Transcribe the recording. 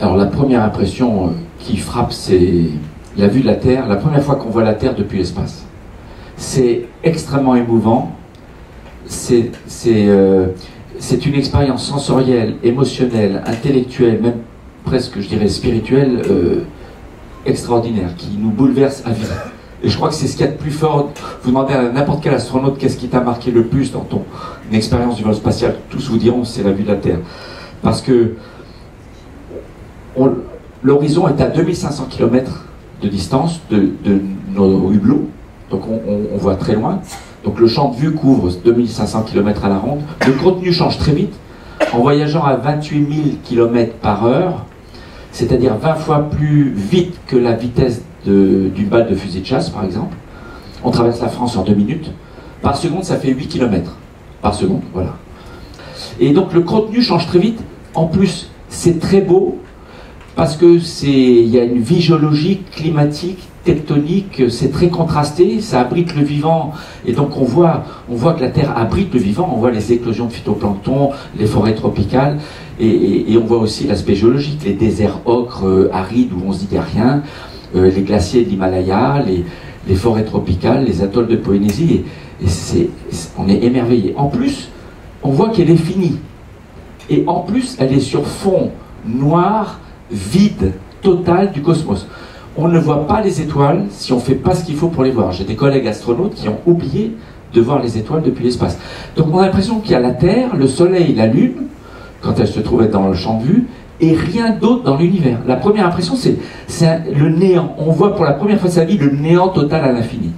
Alors la première impression qui frappe, c'est la vue de la Terre, la première fois qu'on voit la Terre depuis l'espace. C'est extrêmement émouvant, c'est une expérience sensorielle, émotionnelle, intellectuelle, même presque, je dirais, spirituelle, extraordinaire, qui nous bouleverse à vie. Et je crois que c'est ce qu'il y a de plus fort. Vous demandez à n'importe quel astronaute qu'est-ce qui t'a marqué le plus dans ton expérience du vol spatial, tous vous diront c'est la vue de la Terre. Parce que l'horizon est à 2500 km de distance de nos hublots, donc on voit très loin. Donc le champ de vue couvre 2500 km à la ronde. Le contenu change très vite. En voyageant à 28 000 km par heure, c'est-à-dire 20 fois plus vite que la vitesse d'une balle de fusil de chasse, par exemple. On traverse la France en 2 minutes. Par seconde, ça fait 8 km. Par seconde, voilà. Et donc le contenu change très vite. En plus, c'est très beau, parce que il y a une vie géologique, climatique, tectonique, c'est très contrasté, ça abrite le vivant, et donc on voit que la Terre abrite le vivant, on voit les éclosions de phytoplancton, les forêts tropicales, et on voit aussi l'aspect géologique, les déserts ocres arides où on se dit qu'il n'y a rien, les glaciers de l'Himalaya, les forêts tropicales, les atolls de Polynésie, et on est émerveillé. En plus, on voit qu'elle est finie, et en plus, elle est sur fond noir, vide, total du cosmos. On ne voit pas les étoiles si on ne fait pas ce qu'il faut pour les voir. J'ai des collègues astronautes qui ont oublié de voir les étoiles depuis l'espace. Donc on a l'impression qu'il y a la Terre, le Soleil, la Lune, quand elle se trouvait dans le champ de vue, et rien d'autre dans l'univers. La première impression, c'est le néant. On voit pour la première fois de sa vie le néant total à l'infini.